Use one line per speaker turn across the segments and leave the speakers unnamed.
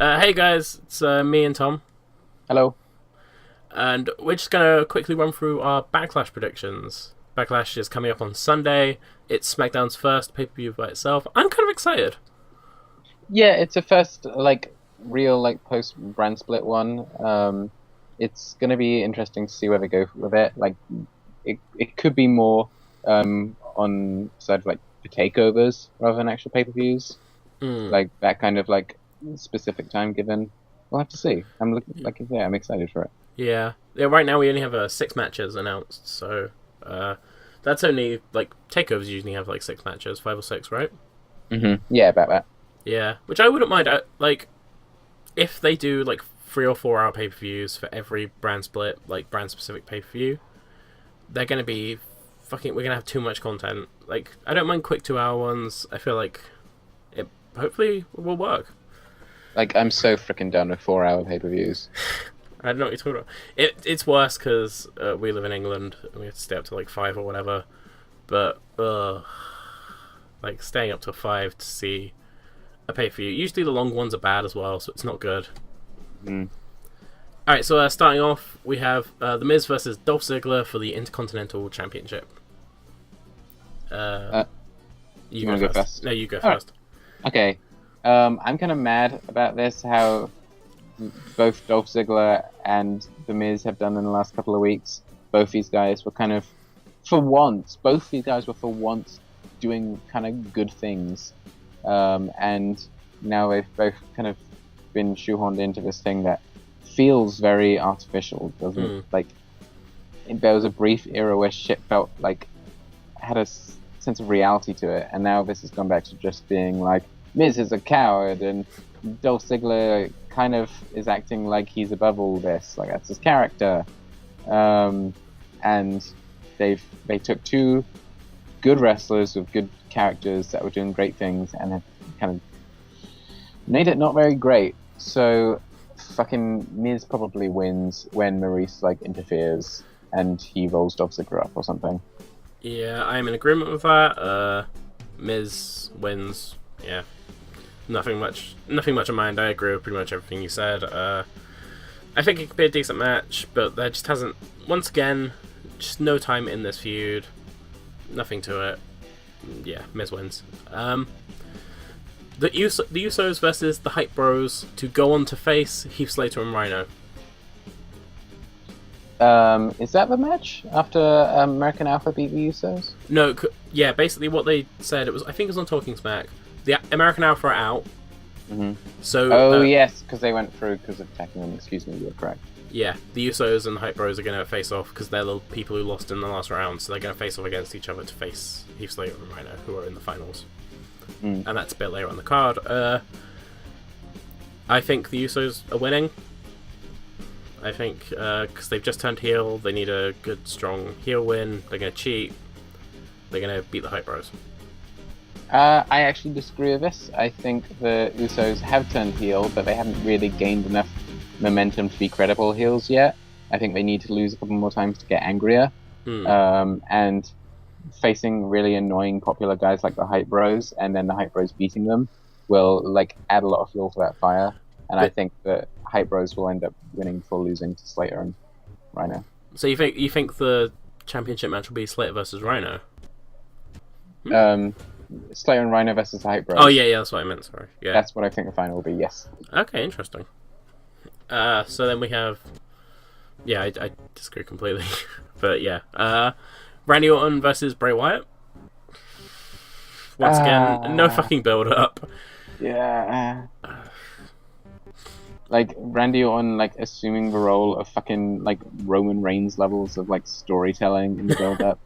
Hey guys, it's me and Tom,
Hello.
and we're just gonna quickly run through our Backlash predictions. Backlash is coming up on Sunday. It's SmackDown's first pay per view by itself. I'm kind of excited.
Yeah, it's a first real post brand split one. It's gonna be interesting to see where they go with it. It could be more on side of the takeovers rather than actual pay-per-views.
Mm.
Like that kind of specific time given. We'll have to see. I'm looking I'm excited for it.
Yeah. Right now we only have six matches announced, so that's only takeovers usually have six matches, five or six, right?
Yeah, about that.
Yeah, which I wouldn't mind. If they do 3 or 4 hour pay per views for every brand split, brand specific pay per view, they're gonna be fucking. We're gonna have too much content. I don't mind quick 2 hour ones. I feel like it hopefully will work.
I'm so freaking done with 4 hour pay-per-views.
I don't know what you're talking about. It's worse because we live in England and we have to stay up to 5 or whatever. But staying up to 5 to see a pay per view. Usually the long ones are bad as well, so it's not good.
Mm.
All right, so starting off, we have The Miz versus Dolph Ziggler for the Intercontinental Championship.
You want to go first?
No, you go
All
first.
Right. Okay. I'm kind of mad about this. How both Dolph Ziggler and The Miz have done in the last couple of weeks. Both these guys were kind of, both these guys were for once doing kind of good things. And now they've both kind of been shoehorned into this thing that feels very artificial, doesn't there was a brief era where shit felt had a sense of reality to it, and now this has gone back to just being Miz is a coward, and Dolph Ziggler kind of is acting like he's above all this, that's his character. And they took two good wrestlers with good characters that were doing great things and have kind of made it not very great. So fucking Miz probably wins when Maurice interferes and he rolls Dolph Ziggler up or something.
Yeah, I'm in agreement with that. Miz wins. Yeah, nothing much in mind. I agree with pretty much everything you said. I think it could be a decent match, but there just hasn't. Once again, just no time in this feud. Nothing to it. Yeah, Miz wins. The Usos versus the Hype Bros to go on to face Heath Slater and Rhino.
Is that the match after American Alpha beat the Usos?
No, yeah. Basically, what they said I think it was on Talking Smack. The American Alpha are out.
Mm-hmm.
So.
Yes, because they went through because of attacking them. Excuse me, you're correct.
Yeah, the Usos and the Hype Bros are going to face off because they're the people who lost in the last round, so they're going to face off against each other to face Heath Slater and Rhino, who are in the finals. And that's a bit later on the card. I think the Usos are winning. I think because they've just turned heel, they need a good, strong heel win. They're going to cheat. They're going to beat the Hype Bros.
I actually disagree with this. I think the Usos have turned heel, but they haven't really gained enough momentum to be credible heels yet. I think they need to lose a couple more times to get angrier. And facing really annoying popular guys like the Hype Bros and then the Hype Bros beating them will add a lot of fuel to that fire. And I think that Hype Bros will end up winning before losing to Slater and Rhino.
So you think the championship match will be Slater versus Rhino?
Slater and Rhino versus the Hype Bros.
Oh yeah, that's what I meant. Sorry. Yeah,
that's what I think the final will be. Yes.
Okay, interesting. So then we have, I disagree completely, but yeah, Randy Orton versus Bray Wyatt. Once again, no fucking build up.
Yeah. Randy Orton assuming the role of fucking Roman Reigns levels of storytelling in the build up.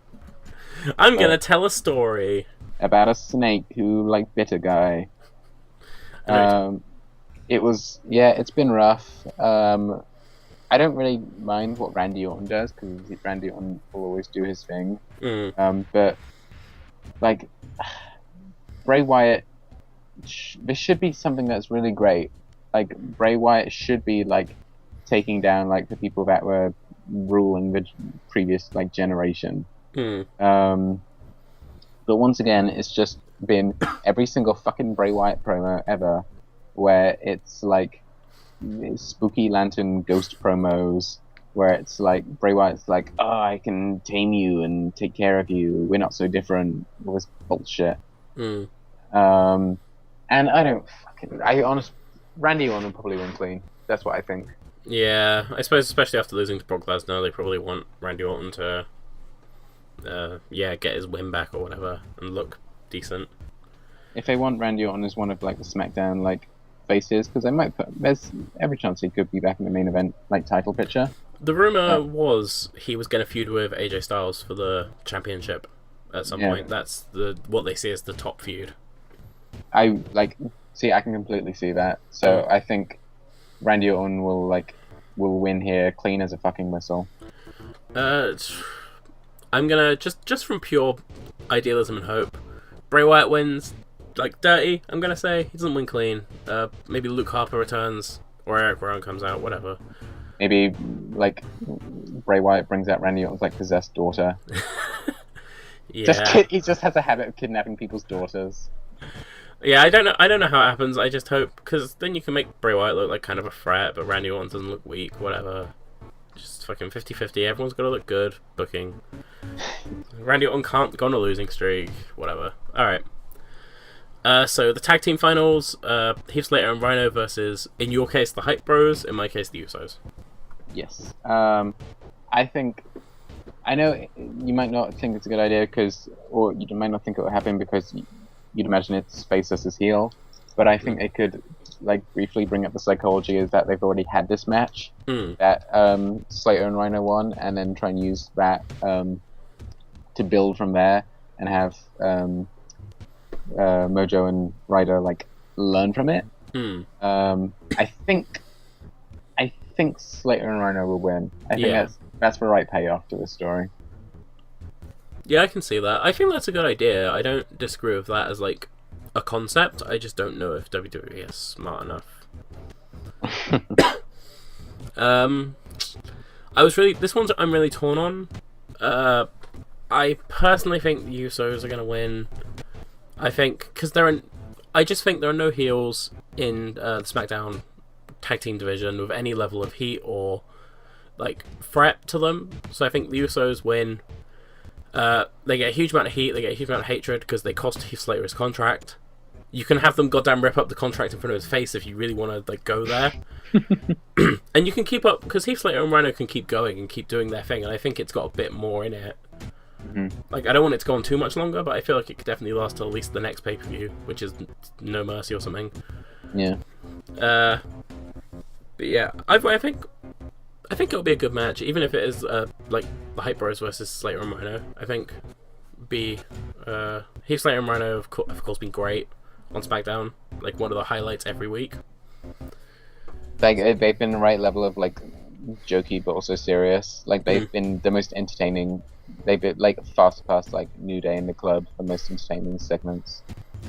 I'm gonna tell a story
about a snake who bit a guy. It's been rough. I don't really mind what Randy Orton does because Randy Orton will always do his thing. But Bray Wyatt, this should be something that's really great. Bray Wyatt should be taking down the people that were ruling the previous generation. But once again, it's just been every single fucking Bray Wyatt promo ever, where it's spooky lantern ghost promos where it's like Bray Wyatt's like, "Oh, I can tame you and take care of you. We're not so different." All this bullshit.
Mm.
And I honestly, Randy Orton will probably win clean. That's what I think.
Yeah, I suppose especially after losing to Brock Lesnar, they probably want Randy Orton to, get his win back or whatever and look decent.
If they want Randy Orton as one of like the SmackDown like faces, because there's every chance he could be back in the main event like title picture.
The rumor was he was going to feud with AJ Styles for the championship at some point. That's what they see as the top feud.
I can completely see that. So I think Randy Orton will win here clean as a fucking whistle.
I'm gonna just from pure idealism and hope, Bray Wyatt wins like dirty. I'm gonna say he doesn't win clean. Maybe Luke Harper returns or Eric Rowan comes out, whatever.
Maybe like Bray Wyatt brings out Randy Orton's like possessed daughter.
Yeah,
he just has a habit of kidnapping people's daughters.
Yeah, I don't know how it happens. I just hope, because then you can make Bray Wyatt look like kind of a threat, but Randy Orton doesn't look weak. Whatever. Just fucking 50-50. Everyone's got to look good. Booking. Randy Orton can't go on a losing streak. Whatever. All right. So the tag team finals: Heath Slater and Rhino versus, in your case, the Hype Bros. In my case, the Usos.
Yes. I know you might not think it's a good idea or you might not think it will happen because you'd imagine it's face versus heel, but I think they could like briefly bring up the psychology is that they've already had this match that Slater and Rhino won, and then try and use that to build from there and have Mojo and Ryder like learn from it. I think Slater and Rhino will win. I think that's the right payoff to the story.
Yeah, I can see that. I think that's a good idea. I don't disagree with that as like a concept. I just don't know if WWE is smart enough. I'm really torn on. I personally think the Usos are going to win. I think because I just think there are no heels in the SmackDown tag team division with any level of heat or like threat to them. So I think the Usos win. They get a huge amount of heat, they get a huge amount of hatred because they cost Heath Slater his contract. You can have them goddamn rip up the contract in front of his face if you really want to like go there. And you can keep up, because Heath Slater and Rhino can keep going and keep doing their thing, and I think it's got a bit more in it. Like, I don't want it to go on too much longer, but I feel like it could definitely last till at least the next pay-per-view, which is No Mercy or something.
Yeah.
But yeah, I think it'll be a good match, even if it is like the Hype Bros versus Slater and Rhino. I think Heath Slater and Rhino have of course been great on SmackDown, like one of the highlights every week.
Like they've been the right level of like jokey but also serious. Like they've been the most entertaining. They've been like fast past like New Day in the Club, the most entertaining segments.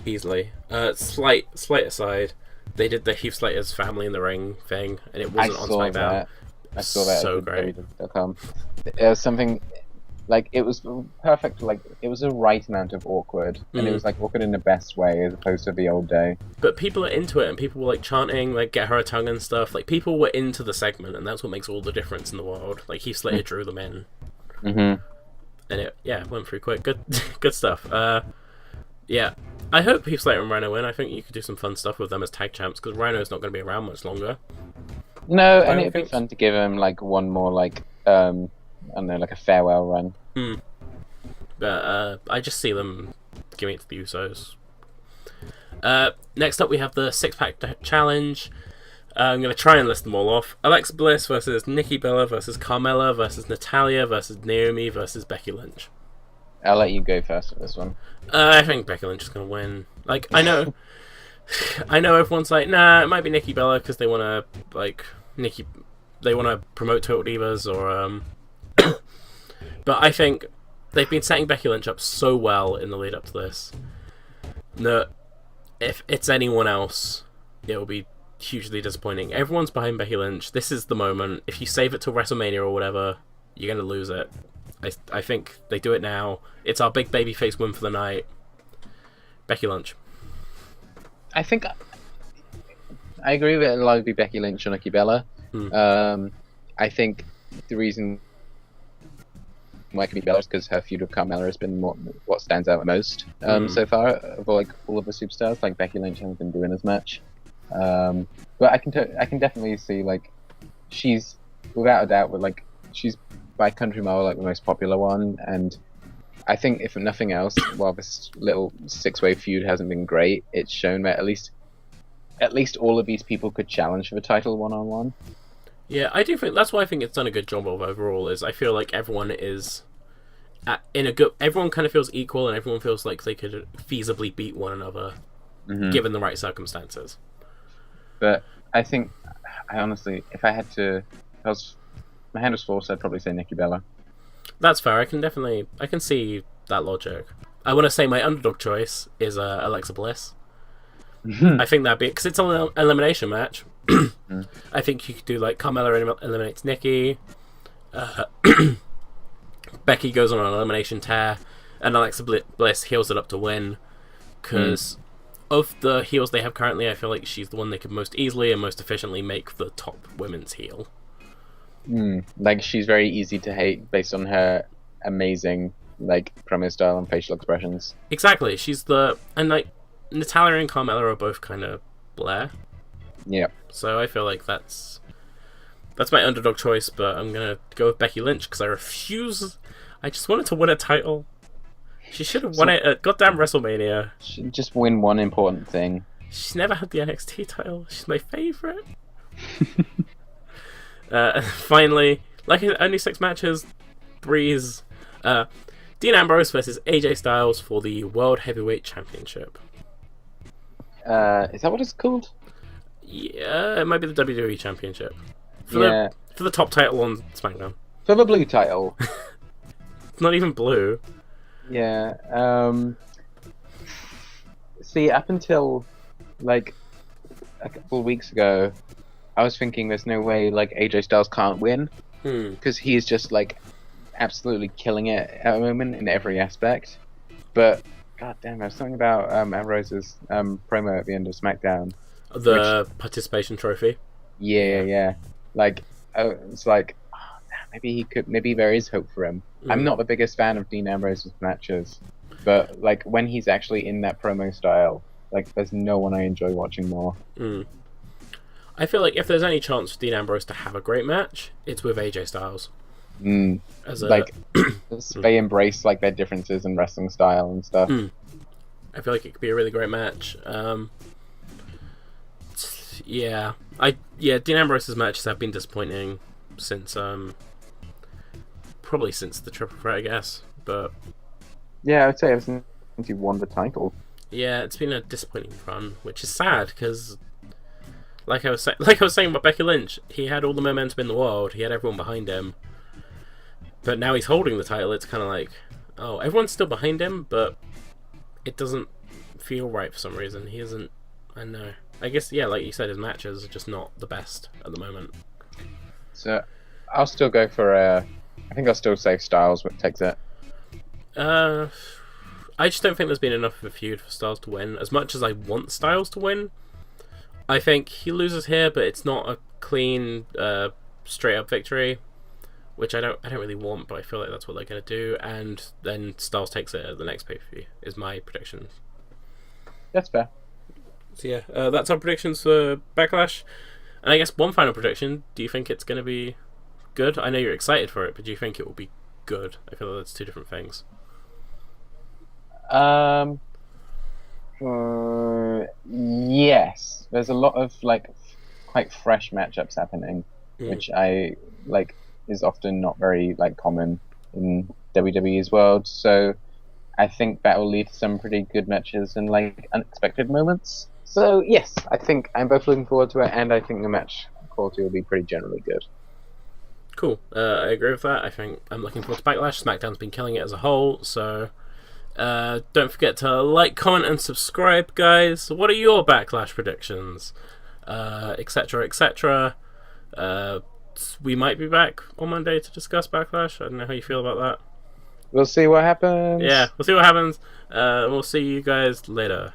Easily. Slight aside, they did the Heath Slater's family in the ring thing, and it wasn't on SmackDown.
I saw that.
So great.
It was something like it was perfect. Like it was the right amount of awkward, and it was like awkward in the best way, as opposed to the old day.
But people are into it, and people were like chanting, like "Get her a tongue" and stuff. Like people were into the segment, and that's what makes all the difference in the world. Like Heath Slater drew them in, and it went through quick. Good stuff. Yeah, I hope Heath Slater and Rhino win. I think you could do some fun stuff with them as tag champs, because Rhino's not going to be around much longer.
No, and it'd be fun to give him like one more like I don't know, like a farewell run.
But I just see them giving it to the Usos. Next up, we have the six-pack challenge. I'm going to try and list them all off. Alexa Bliss versus Nikki Bella versus Carmella versus Natalya versus Naomi versus Becky Lynch.
I'll let you go first with this one.
I think Becky Lynch is going to win. Like, I know everyone's like, nah, it might be Nikki Bella because they want to promote Total Divas or but I think they've been setting Becky Lynch up so well in the lead up to this that if it's anyone else, it will be hugely disappointing. Everyone's behind Becky Lynch. This is the moment. If you save it till WrestleMania or whatever, you're going to lose it. I think they do it now. It's our big babyface win for the night. Becky Lynch.
I think I agree with it. It'll either be Becky Lynch or Nikki Bella. I think the reason why it could be Bella is because her feud with Carmella has been what stands out the most so far of like all of the superstars. Like Becky Lynch hasn't been doing as much, but I can definitely see like she's without a doubt, but like she's by country mile like the most popular one, and I think if nothing else, while this little 6-way feud hasn't been great, it's shown that at least all of these people could challenge for the title one-on-one.
Yeah, I do think that's why I think it's done a good job of overall. Is I feel like everyone is everyone kind of feels equal, and everyone feels like they could feasibly beat one another, given the right circumstances.
But I think, I honestly, if my hand was forced, I'd probably say Nikki Bella.
That's fair. I can see that logic. I want to say my underdog choice is Alexa Bliss. I think that'd be because it's an elimination match. I think you could do like Carmella eliminates Nikki, Becky goes on an elimination tear, and Alexa Bliss heals it up to win. Because of the heels they have currently, I feel like she's the one they could most easily and most efficiently make the top women's heel.
Like she's very easy to hate based on her amazing like promo style and facial expressions.
Exactly, and like Natalya and Carmella are both kind of Blair.
Yeah.
So I feel like that's my underdog choice, but I'm gonna go with Becky Lynch because I refuse. I just wanted to win a title. She should have won it at goddamn WrestleMania.
Should just win one important thing.
She's never had the NXT title. She's my favorite. Finally, like only 6 matches, Breeze, Dean Ambrose versus AJ Styles for the World Heavyweight Championship.
Is that what it's called?
Yeah, it might be the WWE Championship. For the top title on SmackDown.
For the blue title.
It's not even blue.
Yeah. See, up until like a couple of weeks ago, I was thinking there's no way like AJ Styles can't win because he's just like absolutely killing it at the moment in every aspect. But god damn, there's something about Ambrose's promo at the end of SmackDown.
The participation trophy.
Yeah. Like it's like maybe there is hope for him. I'm not the biggest fan of Dean Ambrose's matches, but like when he's actually in that promo style, like there's no one I enjoy watching more.
I feel like if there's any chance for Dean Ambrose to have a great match, it's with AJ Styles.
Like they embrace like their differences in wrestling style and stuff.
I feel like it could be a really great match. Dean Ambrose's matches have been disappointing since probably since the Triple Threat, I guess. But
yeah, I would say ever since he won the title.
Yeah, it's been a disappointing run, which is sad because, like I was saying about Becky Lynch, he had all the momentum in the world, he had everyone behind him, but now he's holding the title. It's kind of like, oh, everyone's still behind him, but it doesn't feel right for some reason. He isn't. I know. I guess like you said, his matches are just not the best at the moment.
So I'll still go for I think I'll still say Styles takes it.
I just don't think there's been enough of a feud for Styles to win. As much as I want Styles to win, I think he loses here, but it's not a clean, straight up victory, which I don't really want. But I feel like that's what they're gonna do, and then Styles takes it at the next pay-per-view. Is my prediction.
That's fair.
So yeah, that's our predictions for Backlash. And I guess one final prediction: do you think it's gonna be good? I know you're excited for it, but do you think it will be good? I feel like that's 2 different things.
Yes. There's a lot of like quite fresh matchups happening, which I like is often not very like common in WWE's world. So I think that will lead to some pretty good matches and like unexpected moments. So yes, I think I'm both looking forward to it, and I think the match quality will be pretty generally good.
Cool. I agree with that. I think I'm looking forward to Backlash. SmackDown's been killing it as a whole, so don't forget to like, comment, and subscribe, guys. What are your Backlash predictions? Etc. etc. We might be back on Monday to discuss Backlash. I don't know how you feel about that.
We'll see what happens.
Yeah, we'll see what happens. We'll see you guys later.